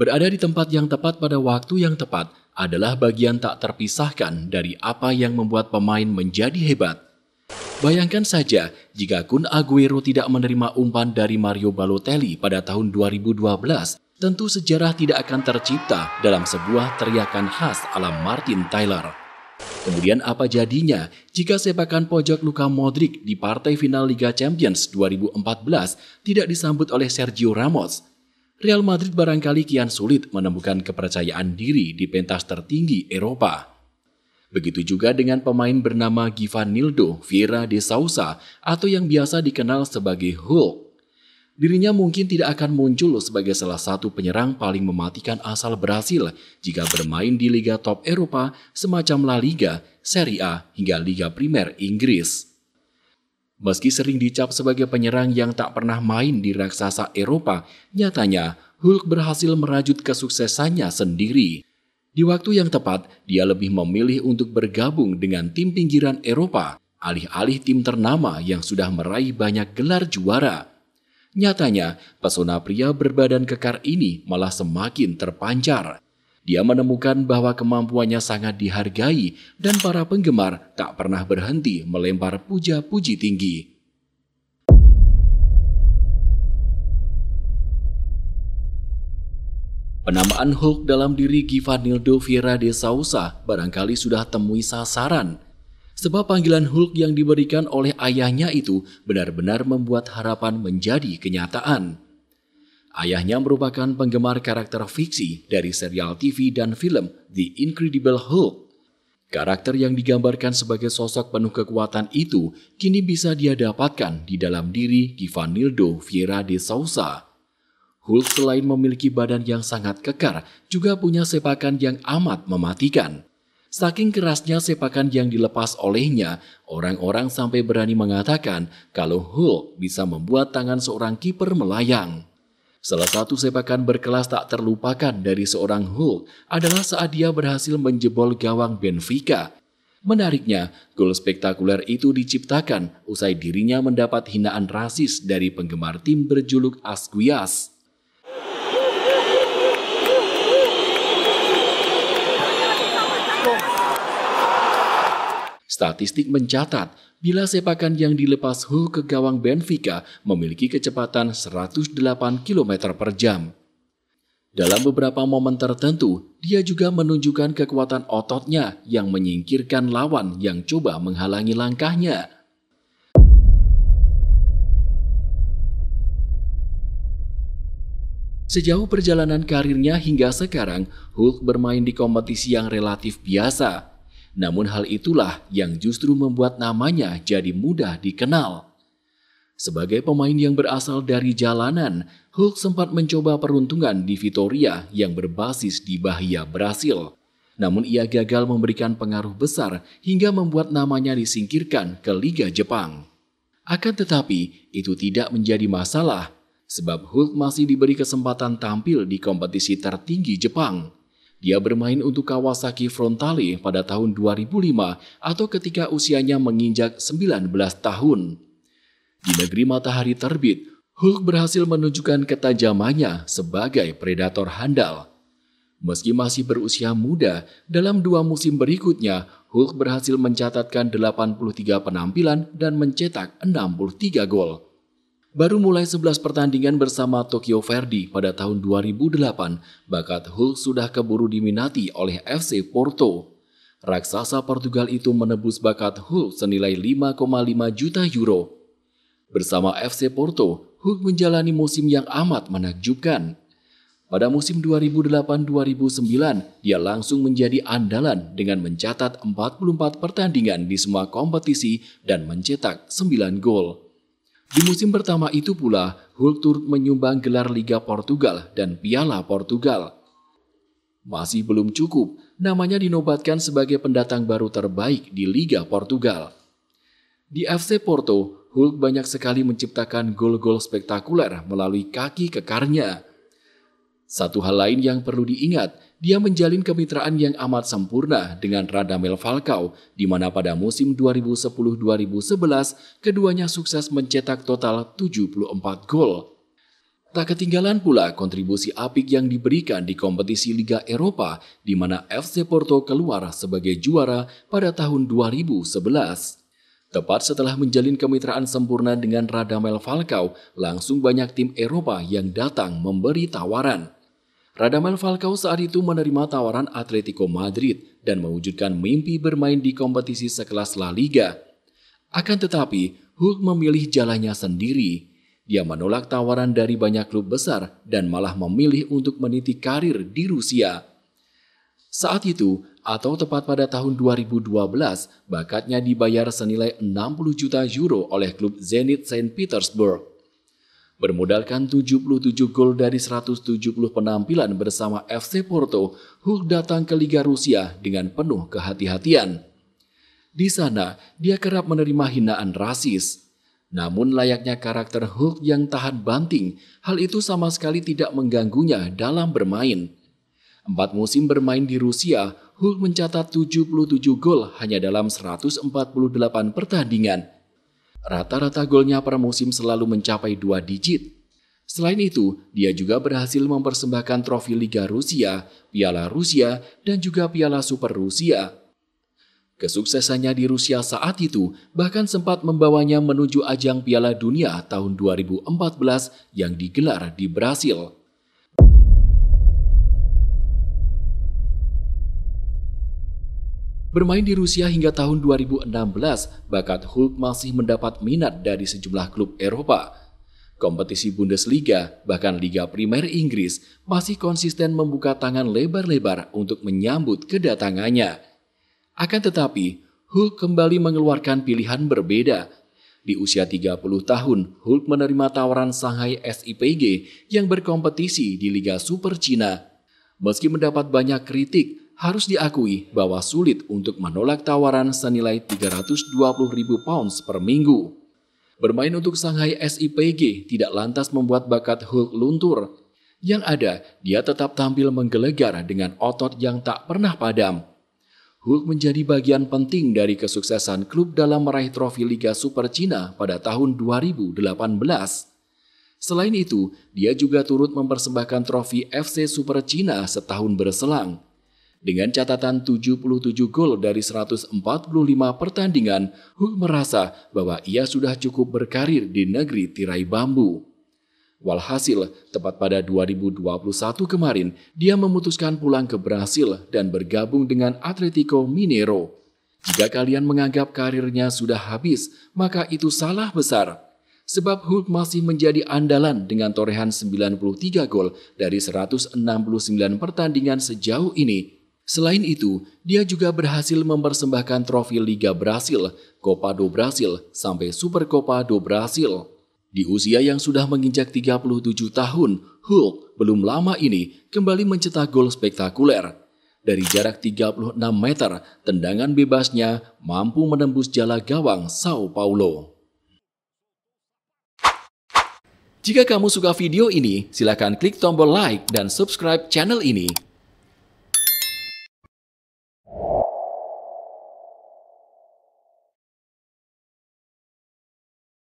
Berada di tempat yang tepat pada waktu yang tepat adalah bagian tak terpisahkan dari apa yang membuat pemain menjadi hebat. Bayangkan saja jika Kun Aguero tidak menerima umpan dari Mario Balotelli pada tahun 2012, tentu sejarah tidak akan tercipta dalam sebuah teriakan khas ala Martin Tyler. Kemudian apa jadinya jika sepakan pojok Luka Modric di partai final Liga Champions 2014 tidak disambut oleh Sergio Ramos? Real Madrid barangkali kian sulit menemukan kepercayaan diri di pentas tertinggi Eropa. Begitu juga dengan pemain bernama Givanildo Vieira de Sousa atau yang biasa dikenal sebagai Hulk. Dirinya mungkin tidak akan muncul sebagai salah satu penyerang paling mematikan asal Brasil jika bermain di liga top Eropa semacam La Liga, Serie A hingga Liga Primer Inggris. Meski sering dicap sebagai penyerang yang tak pernah main di raksasa Eropa, nyatanya Hulk berhasil merajut kesuksesannya sendiri. Di waktu yang tepat, dia lebih memilih untuk bergabung dengan tim pinggiran Eropa, alih-alih tim ternama yang sudah meraih banyak gelar juara. Nyatanya, pesona pria berbadan kekar ini malah semakin terpancar. Dia menemukan bahwa kemampuannya sangat dihargai dan para penggemar tak pernah berhenti melempar puja-puji tinggi. Penamaan Hulk dalam diri Givanildo Vieira de Sousa barangkali sudah temui sasaran. Sebab panggilan Hulk yang diberikan oleh ayahnya itu benar-benar membuat harapan menjadi kenyataan. Ayahnya merupakan penggemar karakter fiksi dari serial TV dan film The Incredible Hulk. Karakter yang digambarkan sebagai sosok penuh kekuatan itu kini bisa dia dapatkan di dalam diri Givanildo Vieira de Sousa. Hulk selain memiliki badan yang sangat kekar, juga punya sepakan yang amat mematikan. Saking kerasnya sepakan yang dilepas olehnya, orang-orang sampai berani mengatakan kalau Hulk bisa membuat tangan seorang kiper melayang. Salah satu sepakan berkelas tak terlupakan dari seorang Hulk adalah saat dia berhasil menjebol gawang Benfica. Menariknya, gol spektakuler itu diciptakan usai dirinya mendapat hinaan rasis dari penggemar tim berjuluk Ascuas. Statistik mencatat, bila sepakan yang dilepas Hulk ke gawang Benfica memiliki kecepatan 108 km per jam. Dalam beberapa momen tertentu, dia juga menunjukkan kekuatan ototnya yang menyingkirkan lawan yang coba menghalangi langkahnya. Sejauh perjalanan karirnya hingga sekarang, Hulk bermain di kompetisi yang relatif biasa. Namun hal itulah yang justru membuat namanya jadi mudah dikenal. Sebagai pemain yang berasal dari jalanan, Hulk sempat mencoba peruntungan di Vitória yang berbasis di Bahia, Brasil. Namun ia gagal memberikan pengaruh besar hingga membuat namanya disingkirkan ke Liga Jepang. Akan tetapi, itu tidak menjadi masalah, sebab Hulk masih diberi kesempatan tampil di kompetisi tertinggi Jepang. Dia bermain untuk Kawasaki Frontale pada tahun 2005 atau ketika usianya menginjak 19 tahun. Di negeri matahari terbit, Hulk berhasil menunjukkan ketajamannya sebagai predator handal. Meski masih berusia muda, dalam 2 musim berikutnya, Hulk berhasil mencatatkan 83 penampilan dan mencetak 63 gol. Baru mulai 11 pertandingan bersama Tokyo Verdy pada tahun 2008, bakat Hulk sudah keburu diminati oleh FC Porto. Raksasa Portugal itu menebus bakat Hulk senilai 5,5 juta euro. Bersama FC Porto, Hulk menjalani musim yang amat menakjubkan. Pada musim 2008-2009, dia langsung menjadi andalan dengan mencatat 44 pertandingan di semua kompetisi dan mencetak 9 gol. Di musim pertama itu pula, Hulk turut menyumbang gelar Liga Portugal dan Piala Portugal. Masih belum cukup, namanya dinobatkan sebagai pendatang baru terbaik di Liga Portugal. Di FC Porto, Hulk banyak sekali menciptakan gol-gol spektakuler melalui kaki kekarnya. Satu hal lain yang perlu diingat, dia menjalin kemitraan yang amat sempurna dengan Radamel Falcao, di mana pada musim 2010-2011 keduanya sukses mencetak total 74 gol. Tak ketinggalan pula kontribusi apik yang diberikan di kompetisi Liga Eropa, di mana FC Porto keluar sebagai juara pada tahun 2011. Tepat setelah menjalin kemitraan sempurna dengan Radamel Falcao, langsung banyak tim Eropa yang datang memberi tawaran. Radamel Falcao saat itu menerima tawaran Atletico Madrid dan mewujudkan mimpi bermain di kompetisi sekelas La Liga. Akan tetapi, Hulk memilih jalannya sendiri. Dia menolak tawaran dari banyak klub besar dan malah memilih untuk meniti karir di Rusia. Saat itu, atau tepat pada tahun 2012, bakatnya dibayar senilai 60 juta euro oleh klub Zenit Saint Petersburg. Bermodalkan 77 gol dari 170 penampilan bersama FC Porto, Hulk datang ke Liga Rusia dengan penuh kehati-hatian. Di sana, dia kerap menerima hinaan rasis. Namun layaknya karakter Hulk yang tahan banting, hal itu sama sekali tidak mengganggunya dalam bermain. 4 musim bermain di Rusia, Hulk mencatat 77 gol hanya dalam 148 pertandingan. Rata-rata golnya per musim selalu mencapai 2 digit. Selain itu, dia juga berhasil mempersembahkan trofi Liga Rusia, Piala Rusia, dan juga Piala Super Rusia. Kesuksesannya di Rusia saat itu bahkan sempat membawanya menuju ajang Piala Dunia tahun 2014 yang digelar di Brasil. Bermain di Rusia hingga tahun 2016, bakat Hulk masih mendapat minat dari sejumlah klub Eropa. Kompetisi Bundesliga, bahkan Liga Primer Inggris, masih konsisten membuka tangan lebar-lebar untuk menyambut kedatangannya. Akan tetapi, Hulk kembali mengeluarkan pilihan berbeda. Di usia 30 tahun, Hulk menerima tawaran Shanghai SIPG yang berkompetisi di Liga Super Cina. Meski mendapat banyak kritik, harus diakui bahwa sulit untuk menolak tawaran senilai 320.000 pounds per minggu. Bermain untuk Shanghai SIPG tidak lantas membuat bakat Hulk luntur. Yang ada, dia tetap tampil menggelegar dengan otot yang tak pernah padam. Hulk menjadi bagian penting dari kesuksesan klub dalam meraih trofi Liga Super Cina pada tahun 2018. Selain itu, dia juga turut mempersembahkan trofi FC Super Cina setahun berselang. Dengan catatan 77 gol dari 145 pertandingan, Hulk merasa bahwa ia sudah cukup berkarir di negeri tirai bambu. Walhasil, tepat pada 2021 kemarin, dia memutuskan pulang ke Brasil dan bergabung dengan Atletico Mineiro. Jika kalian menganggap karirnya sudah habis, maka itu salah besar. Sebab Hulk masih menjadi andalan dengan torehan 93 gol dari 169 pertandingan sejauh ini. Selain itu, dia juga berhasil mempersembahkan trofi Liga Brasil, Copa do Brasil, sampai Supercopa do Brasil. Di usia yang sudah menginjak 37 tahun, Hulk belum lama ini kembali mencetak gol spektakuler. Dari jarak 36 meter, tendangan bebasnya mampu menembus jala gawang Sao Paulo. Jika kamu suka video ini, silakan klik tombol like dan subscribe channel ini.